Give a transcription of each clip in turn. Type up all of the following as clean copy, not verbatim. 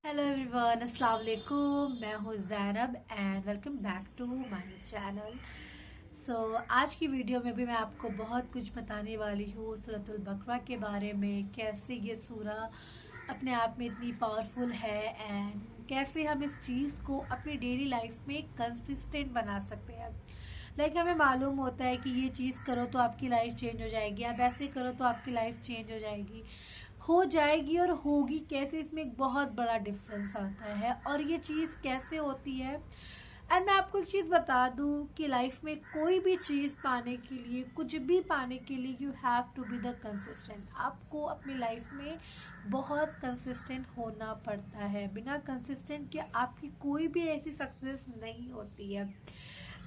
Hello everyone, अस्सलाम वालेकुम। मैं हूँ Zainab and welcome back to my channel. आज की वीडियो में भी मैं आपको बहुत कुछ बताने वाली हूँ सूरतुल बकरा के बारे में। कैसे ये सूरा अपने आप में इतनी पावरफुल है एंड कैसे हम इस चीज़ को अपनी डेली लाइफ में कंसिस्टेंट बना सकते हैं। हमें मालूम होता है कि ये चीज़ करो तो आपकी लाइफ चेंज हो जाएगी, आप ऐसे करो तो आपकी लाइफ चेंज हो जाएगी और होगी कैसे, इसमें एक बहुत बड़ा डिफरेंस आता है। और ये चीज़ कैसे होती है, एंड मैं आपको एक चीज़ बता दूं कि लाइफ में कोई भी चीज़ पाने के लिए, कुछ भी पाने के लिए, you have to be the consistent. आपको अपनी लाइफ में बहुत कंसिस्टेंट होना पड़ता है। बिना कंसिस्टेंट के आपकी कोई भी ऐसी सक्सेस नहीं होती है।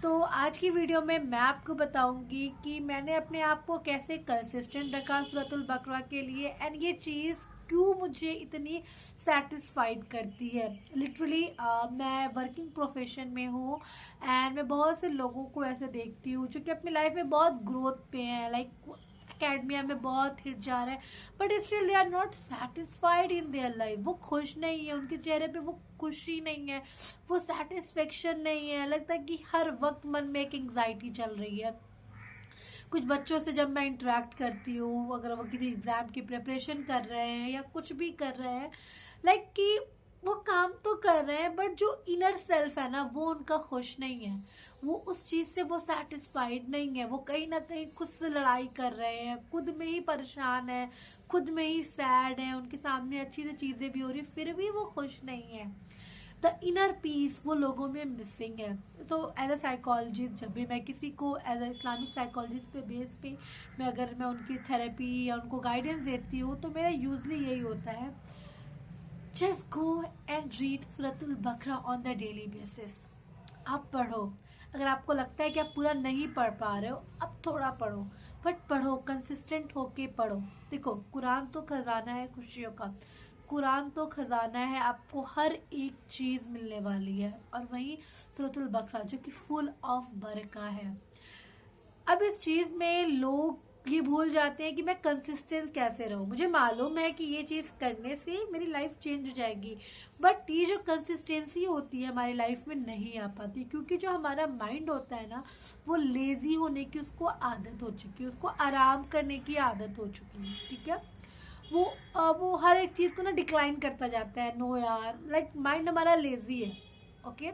तो आज की वीडियो में मैं आपको बताऊंगी कि मैंने अपने आप को कैसे कंसिस्टेंट रखा सूरतुल बकरा के लिए, एंड ये चीज़ क्यों मुझे इतनी सेटिस्फाइड करती है। लिटरली मैं वर्किंग प्रोफेशन में हूँ एंड मैं बहुत से लोगों को ऐसे देखती हूँ जो कि अपनी लाइफ में बहुत ग्रोथ पे हैं, लाइक एकेडमिया में बहुत हिट जा रहा है, but still they are not satisfied in their life. वो खुश नहीं है, उनके चेहरे पे वो खुशी नहीं है, वो सेटिस्फेक्शन नहीं है। लगता है कि हर वक्त मन में एक एंग्जाइटी चल रही है। कुछ बच्चों से जब मैं इंटरेक्ट करती हूँ, अगर वो किसी एग्जाम की प्रिपरेशन कर रहे हैं या कुछ भी कर रहे हैं, लाइक कि वो काम तो कर रहे हैं बट जो इनर सेल्फ है ना, वो उनका खुश नहीं है। वो उस चीज से वो सेटिस्फाइड नहीं है। वो कहीं ना कहीं खुद से लड़ाई कर रहे हैं, खुद में ही परेशान है, खुद में ही सैड है। उनके सामने अच्छी सी चीजें भी हो रही, फिर भी वो खुश नहीं है। द इनर पीस वो लोगों में मिसिंग है। तो एज अ साइकोलॉजिस्ट, जब भी मैं किसी को एज अ इस्लामिक साइकोलॉजिस्ट पे बेस पे मैं उनकी थेरेपी या उनको गाइडेंस देती हूँ, तो मेरा यूजली यही होता है, जस्ट गो एंड रीड सूरतुल बकरा ऑन द डेली बेसिस। आप पढ़ो। अगर आपको लगता है कि आप पूरा नहीं पढ़ पा रहे हो, अब थोड़ा पढ़ो, बट पढ़ो, कंसिस्टेंट होके पढ़ो। देखो, कुरान तो खजाना है खुशियों का। कुरान तो खजाना है, आपको हर एक चीज मिलने वाली है। और वहीं सूरतुल बकरा जो कि फुल ऑफ बरका है। अब इस चीज में लोग ये भूल जाते हैं कि मैं कंसिस्टेंट कैसे रहूं। मुझे मालूम है कि ये चीज करने से मेरी लाइफ चेंज हो जाएगी, बट ये जो कंसिस्टेंसी होती है हमारी लाइफ में नहीं आ पाती, क्योंकि जो हमारा माइंड होता है ना, वो लेजी होने की उसको आदत हो चुकी है, उसको आराम करने की आदत हो चुकी है। ठीक है, वो हर एक चीज को ना डिक्लाइन करता जाता है। नो यार, लाइक माइंड हमारा लेजी है। ओके,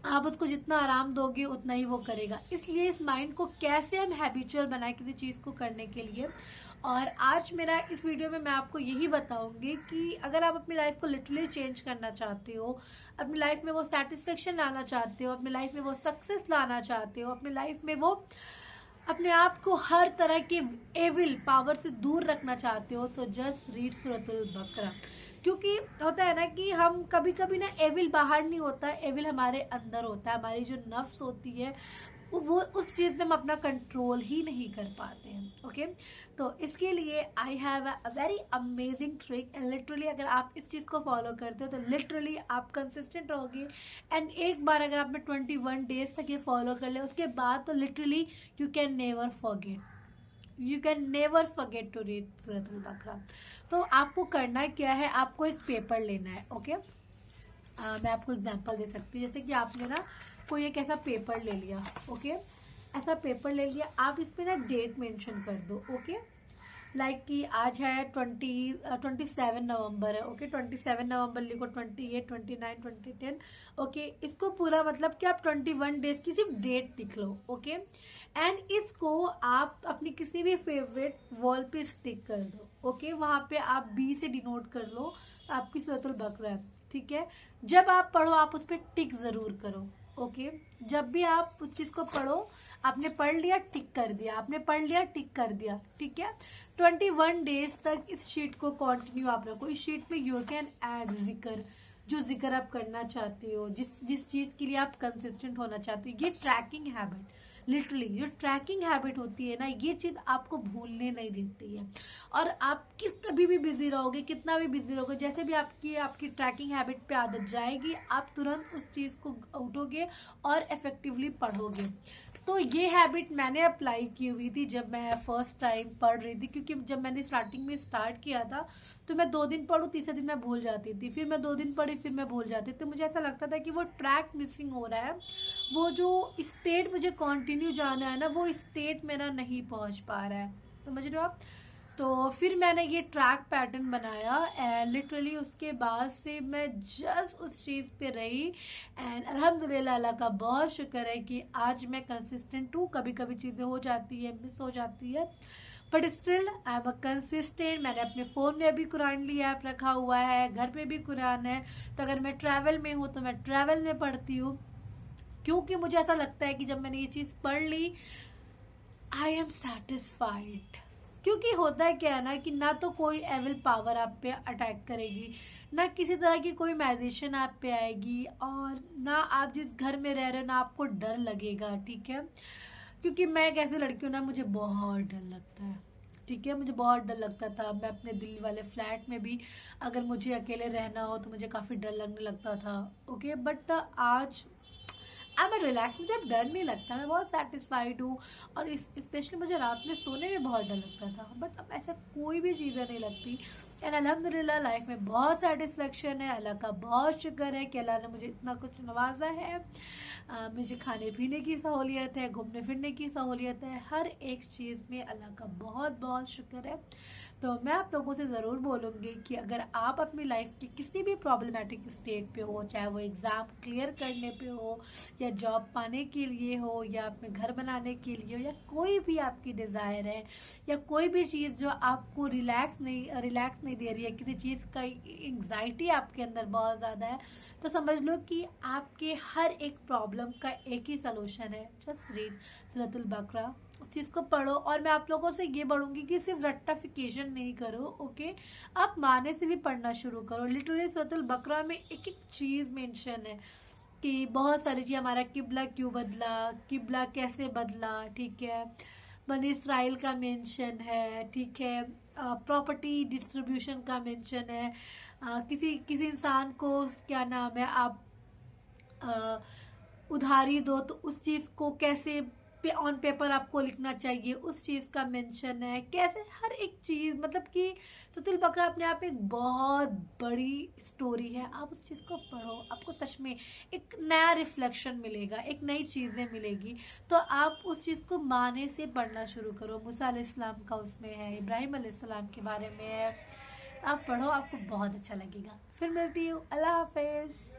आप उसको जितना आराम दोगे उतना ही वो करेगा। इसलिए इस माइंड को कैसे हम हैबिचुअल बनाए किसी चीज़ को करने के लिए। और आज मेरा इस वीडियो में मैं आपको यही बताऊंगी कि अगर आप अपनी लाइफ को लिटरली चेंज करना चाहते हो, अपनी लाइफ में वो सेटिस्फेक्शन लाना चाहते हो, अपनी लाइफ में वो सक्सेस लाना चाहते हो, अपनी लाइफ में वो अपने आप को हर तरह के एविल पावर से दूर रखना चाहते हो, सो जस्ट रीड सूरतुल बकरा। क्योंकि होता है ना कि हम कभी कभी ना, एविल बाहर नहीं होता, एविल हमारे अंदर होता है। हमारी जो नफ्स होती है, वो उस चीज में हम अपना कंट्रोल ही नहीं कर पाते हैं। ओके, तो इसके लिए I have a very amazing trick, and literally अगर आप इस चीज को फॉलो करते हो तो लिटरली आप कंसिस्टेंट रहोगे। एंड एक बार अगर आपने 21 डेज तक ये फॉलो कर लिया, उसके बाद तो literally you can never forget, you can never forget to read सूरतुल बकरा। तो आपको करना क्या है, आपको एक पेपर लेना है। ओके, मैं आपको एग्जांपल दे सकती हूँ। जैसे कि आपने ना कोई एक ऐसा पेपर ले लिया। ओके, ऐसा पेपर ले लिया, आप इस पे ना डेट मेंशन कर दो। ओके, लाइक कि आज है 27 नवंबर है। ओके, 27 नवंबर लिखो, 28, 29, 20, 10। ओके, इसको पूरा मतलब कि आप 21 डेज की सिर्फ डेट लिख लो। ओके, एंड इसको आप अपनी किसी भी फेवरेट वॉल पे स्टिक कर दो। ओके, वहां पे आप बी से डिनोट कर लो आपकी सूरतुल बकरा है। ठीक है, जब आप पढ़ो आप उस पर टिक जरूर करो। ओके, जब भी आप उस चीज को पढ़ो, आपने पढ़ लिया टिक कर दिया, आपने पढ़ लिया टिक कर दिया। ठीक है, 21 डेज तक इस शीट को कंटिन्यू आप रखो। इस शीट में यू कैन ऐड जिक्र, जो जिक्र आप करना चाहते हो, जिस जिस चीज के लिए आप कंसिस्टेंट होना चाहते हो। ये ट्रैकिंग हैबिट, लिटरली जो ट्रैकिंग हैबिट होती है ना, ये चीज आपको भूलने नहीं देती है। और आप कभी भी बिजी रहोगे, कितना भी बिजी रहोगे, जैसे भी आपकी आपकी ट्रैकिंग हैबिट पे आदत जाएगी, आप तुरंत उस चीज को उठोगे और इफेक्टिवली पढ़ोगे। तो ये हैबिट मैंने अप्लाई की हुई थी जब मैं फर्स्ट टाइम पढ़ रही थी, क्योंकि जब मैंने स्टार्टिंग में स्टार्ट किया था तो मैं 2 दिन पढ़ूँ, तीसरे दिन मैं भूल जाती थी, फिर मैं 2 दिन पढ़ी, फिर मैं भूल जाती थी। तो मुझे ऐसा लगता था कि वो ट्रैक मिसिंग हो रहा है, वो जो स्टेट मुझे कंटिन्यू जाना है ना, वो स्टेट मेरा नहीं पहुंच पा रहा है। समझ रहे हो आप? तो फिर मैंने ये ट्रैक पैटर्न बनाया एंड लिटरली उसके बाद से मैं जस्ट उस चीज़ पे रही एंड अल्हम्दुलिल्लाह अल्लाह का बहुत शुक्र है कि आज मैं कंसिस्टेंट हूँ। कभी कभी चीज़ें हो जाती है, मिस हो जाती है, but still I am a consistent. मैंने अपने फ़ोन में भी कुरानली ऐप रखा हुआ है, घर पे भी कुरान है, तो अगर मैं ट्रैवल में हूँ तो मैं ट्रैवल में पढ़ती हूँ, क्योंकि मुझे ऐसा लगता है कि जब मैंने ये चीज़ पढ़ ली आई एम सेटिस्फाइड। क्योंकि होता है क्या है ना कि ना तो कोई एविल पावर आप पे अटैक करेगी, ना किसी तरह की कोई मैजिशियन आप पे आएगी, और ना आप जिस घर में रह रहे हो ना आपको डर लगेगा। ठीक है, क्योंकि मैं एक ऐसी लड़की हूँ ना, मुझे बहुत डर लगता है। ठीक है, मुझे बहुत डर लगता था। मैं अपने दिल्ली वाले फ्लैट में भी अगर मुझे अकेले रहना हो तो मुझे काफ़ी डर लगने लगता था। ओके, बट आज आई एम रिलैक्स, मुझे अब डर नहीं लगता, मैं बहुत सेटिस्फाइड हूँ। और स्पेशली मुझे रात में सोने में बहुत डर लगता था, बट अब ऐसा कोई भी चीज़ें नहीं लगती। एंड अल्हम्दुलिल्लाह लाइफ में बहुत सेटिस्फेक्शन है। अल्लाह का बहुत शुक्र है कि अल्लाह ने मुझे इतना कुछ नवाजा है। मुझे खाने पीने की सहूलियत है, घूमने फिरने की सहूलियत है, हर एक चीज़ में अल्लाह का बहुत बहुत शुक्र है। तो मैं आप लोगों से ज़रूर बोलूँगी कि अगर आप अपनी लाइफ के किसी भी प्रॉब्लमेटिक स्टेट पे हो, चाहे वो एग्ज़ाम क्लियर करने पे हो, या जॉब पाने के लिए हो, या अपने घर बनाने के लिए हो, या कोई भी आपकी डिज़ायर है, या कोई भी चीज़ जो आपको रिलैक्स नहीं दे रही है, किसी चीज़ का एंग्जाइटी आपके अंदर बहुत ज़्यादा है, तो समझ लो कि आपके हर एक प्रॉब्लम का एक ही सलूशन है। जस्ट रीड सूरतुल बकरा, उस चीज़ को पढ़ो। और मैं आप लोगों से ये बढ़ूंगी कि सिर्फ रट्टाफिकेशन नहीं करो। ओके, आप माने से भी पढ़ना शुरू करो। लिटरली सूरतुल बकरा में एक एक चीज़ मेंशन है कि बहुत सारी चीज़, हमारा किबला क्यों बदला, किबला कैसे बदला। ठीक है, बनी इसराइल का मेंशन है। ठीक है, प्रॉपर्टी डिस्ट्रीब्यूशन का मेंशन है। किसी किसी इंसान को क्या नाम है, आप अ, उधारी दो तो उस चीज़ को कैसे पे ऑन पेपर आपको लिखना चाहिए, उस चीज़ का मेंशन है। कैसे हर एक चीज़, मतलब कि तुतुल बकरा अपने आप में एक बहुत बड़ी स्टोरी है। आप उस चीज़ को पढ़ो, आपको सच में एक नया रिफ्लेक्शन मिलेगा, एक नई चीज़ें मिलेगी। तो आप उस चीज़ को माने से पढ़ना शुरू करो। मूसा अलैहिस्सलाम का उसमें है, इब्राहिम अलैहिस्सलाम के बारे में है। आप पढ़ो, आपको बहुत अच्छा लगेगा। फिर मिलती हूँ, अल्लाह हाफिज़।